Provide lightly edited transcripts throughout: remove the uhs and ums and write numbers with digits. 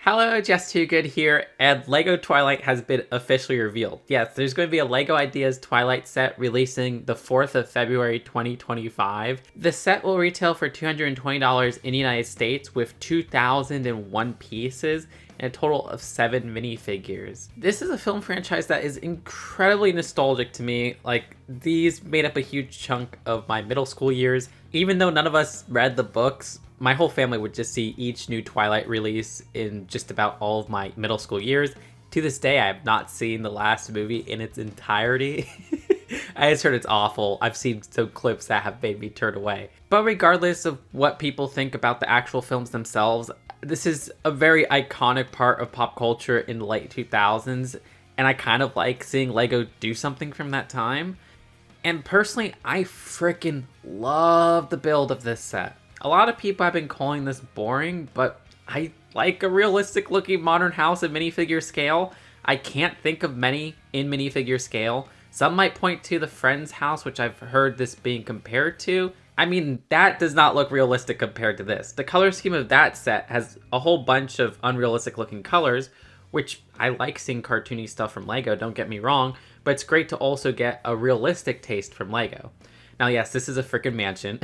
Hello, Just Too Good here, and LEGO Twilight has been officially revealed. Yes, there's going to be a LEGO Ideas Twilight set releasing the 4th of February 2025. The set will retail for $220 in the United States with 2,001 pieces and a total of 7 minifigures. This is a film franchise that is incredibly nostalgic to me. Like, these made up a huge chunk of my middle school years. Even though none of us read the books, my whole family would just see each new Twilight release in just about all of my middle school years. To this day, I have not seen the last movie in its entirety. I just heard it's awful. I've seen some clips that have made me turn away. But regardless of what people think about the actual films themselves, this is a very iconic part of pop culture in the late 2000s, and I kind of like seeing LEGO do something from that time. And personally, I freaking love the build of this set. A lot of people have been calling this boring, but I like a realistic looking modern house in minifigure scale. I can't think of many in minifigure scale. Some might point to the Friends house, which I've heard this being compared to. I mean, that does not look realistic compared to this. The color scheme of that set has a whole bunch of unrealistic looking colors, which I like seeing cartoony stuff from LEGO, don't get me wrong, but it's great to also get a realistic taste from LEGO. Now, yes, this is a freaking mansion,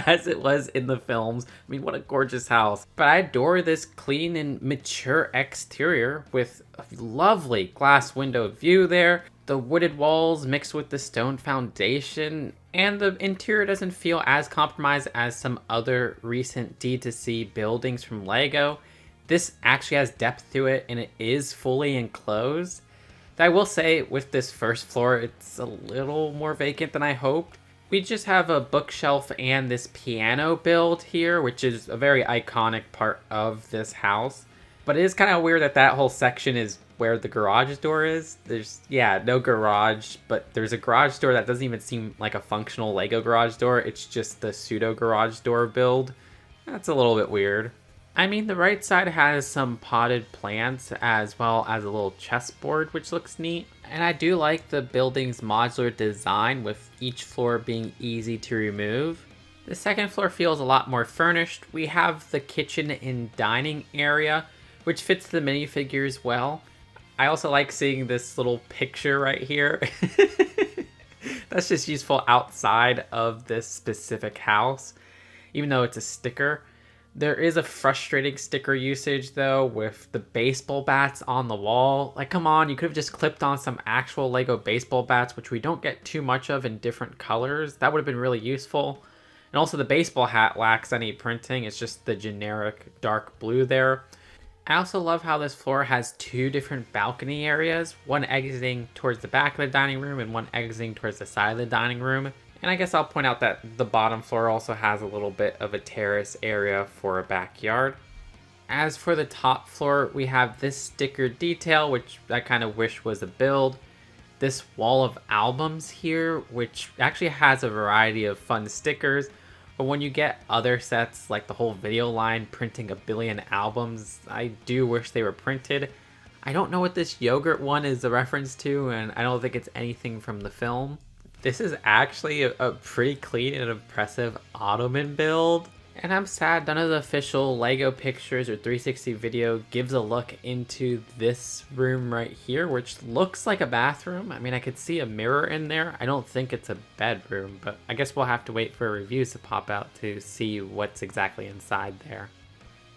as it was in the films. I mean, what a gorgeous house. But I adore this clean and mature exterior with a lovely glass window view there, the wooded walls mixed with the stone foundation, and the interior doesn't feel as compromised as some other recent D2C buildings from LEGO. This actually has depth to it, and it is fully enclosed. I will say, with this first floor, it's a little more vacant than I hoped. We just have a bookshelf and this piano build here, which is a very iconic part of this house. But it is kind of weird that that whole section is where the garage door is. There's, no garage, but there's a garage door that doesn't even seem like a functional LEGO garage door. It's just the pseudo garage door build. That's a little bit weird. I mean, the right side has some potted plants as well as a little chessboard, which looks neat. And I do like the building's modular design with each floor being easy to remove. The second floor feels a lot more furnished. We have the kitchen and dining area, which fits the minifigures well. I also like seeing this little picture right here. That's just useful outside of this specific house, even though it's a sticker. There is a frustrating sticker usage, though, with the baseball bats on the wall. Like, come on, you could have just clipped on some actual LEGO baseball bats, which we don't get too much of in different colors. That would have been really useful. And also, the baseball hat lacks any printing. It's just the generic dark blue there. I also love how this floor has two different balcony areas, one exiting towards the back of the dining room and one exiting towards the side of the dining room. And I guess I'll point out that the bottom floor also has a little bit of a terrace area for a backyard. As for the top floor, we have this sticker detail, which I kind of wish was a build. This wall of albums here, which actually has a variety of fun stickers. But when you get other sets, like the whole video line printing a billion albums, I do wish they were printed. I don't know what this yogurt one is a reference to, and I don't think it's anything from the film. This is actually a pretty clean and impressive ottoman build. And I'm sad none of the official LEGO pictures or 360 video gives a look into this room right here, which looks like a bathroom. I mean, I could see a mirror in there. I don't think it's a bedroom, but I guess we'll have to wait for reviews to pop out to see what's exactly inside there.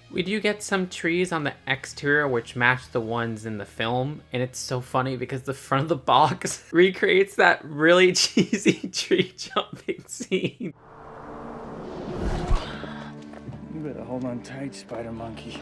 We do get some trees on the exterior which match the ones in the film, and it's so funny because the front of the box recreates that really cheesy tree jumping scene. You better hold on tight, Spider Monkey.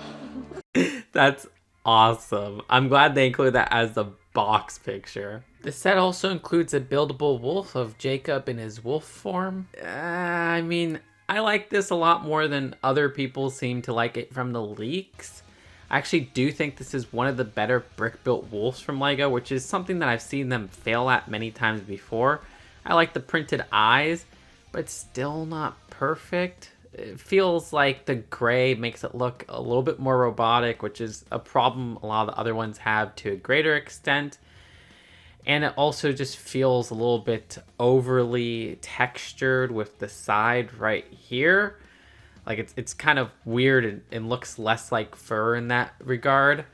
That's awesome. I'm glad they include that as the box picture. The set also includes a buildable wolf of Jacob in his wolf form. I mean, I like this a lot more than other people seem to like it from the leaks. I actually do think this is one of the better brick-built wolves from LEGO, which is something that I've seen them fail at many times before. I like the printed eyes, but still not perfect. It feels like the gray makes it look a little bit more robotic, which is a problem a lot of the other ones have to a greater extent. And it also just feels a little bit overly textured with the side right here. Like it's kind of weird and looks less like fur in that regard.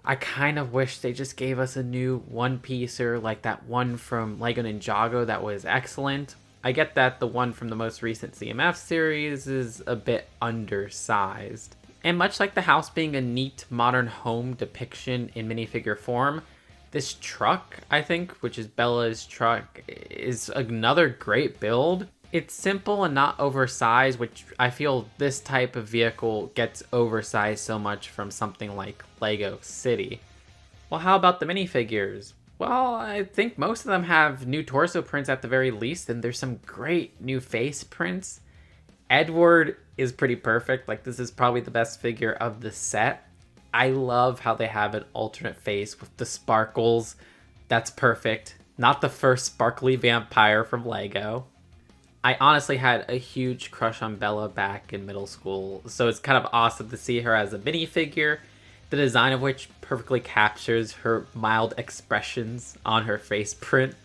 I kind of wish they just gave us a new one piecer like that one from LEGO Ninjago that was excellent. I get that the one from the most recent CMF series is a bit undersized. And much like the house being a neat modern home depiction in minifigure form, this truck, I think, which is Bella's truck, is another great build. It's simple and not oversized, which I feel this type of vehicle gets oversized so much from something like Lego City. Well, how about the minifigures? Well, I think most of them have new torso prints at the very least, and there's some great new face prints. Edward is pretty perfect. Like, this is probably the best figure of the set. I love how they have an alternate face with the sparkles. That's perfect. Not the first sparkly vampire from Lego. I honestly had a huge crush on Bella back in middle school, so it's kind of awesome to see her as a minifigure, the design of which perfectly captures her mild expressions on her face print.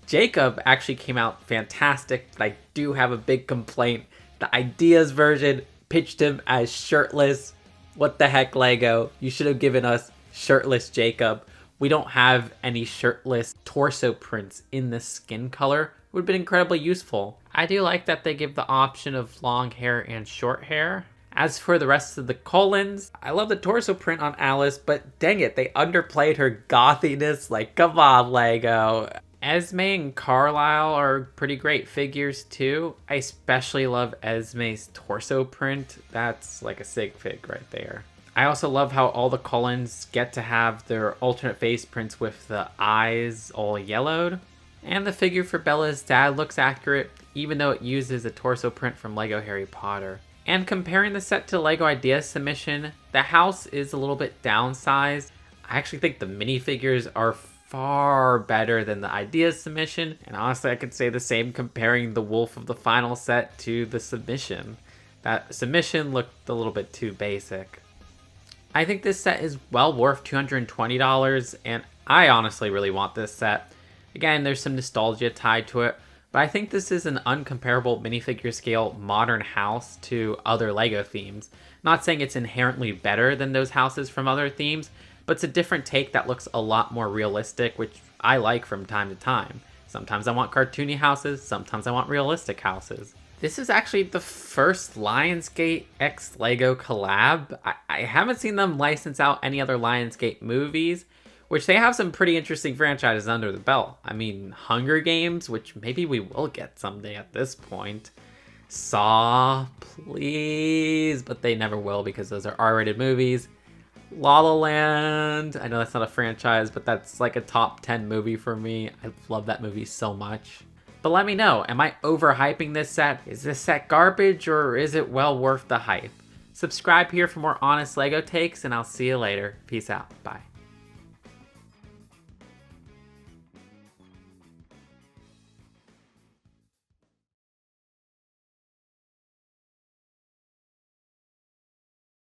Jacob actually came out fantastic, but I do have a big complaint. The Ideas version pitched him as shirtless. What the heck, Lego? You should have given us shirtless Jacob. We don't have any shirtless torso prints in this skin color. Would have been incredibly useful. I do like that they give the option of long hair and short hair. As for the rest of the Cullens, I love the torso print on Alice, but dang it, they underplayed her gothiness. Like, come on, Lego. Esme and Carlisle are pretty great figures too. I especially love Esme's torso print. That's like a sig fig right there. I also love how all the Cullens get to have their alternate face prints with the eyes all yellowed. And the figure for Bella's dad looks accurate, even though it uses a torso print from LEGO Harry Potter. And comparing the set to LEGO Ideas Submission, the house is a little bit downsized. I actually think the minifigures are far better than the Ideas Submission, and honestly I could say the same comparing the Wolf of the final set to the Submission. That Submission looked a little bit too basic. I think this set is well worth $220, and I honestly really want this set. Again, there's some nostalgia tied to it, but I think this is an uncomparable minifigure scale modern house to other LEGO themes. Not saying it's inherently better than those houses from other themes, but it's a different take that looks a lot more realistic, which I like from time to time. Sometimes I want cartoony houses, sometimes I want realistic houses. This is actually the first Lionsgate x LEGO collab. I haven't seen them license out any other Lionsgate movies, which they have some pretty interesting franchises under the belt. I mean, Hunger Games, which maybe we will get someday at this point. Saw, please, but they never will because those are R-rated movies. La La Land, I know that's not a franchise, but that's like a top 10 movie for me. I love that movie so much. But let me know, am I overhyping this set? Is this set garbage or is it well worth the hype? Subscribe here for more honest LEGO takes and I'll see you later. Peace out. Bye.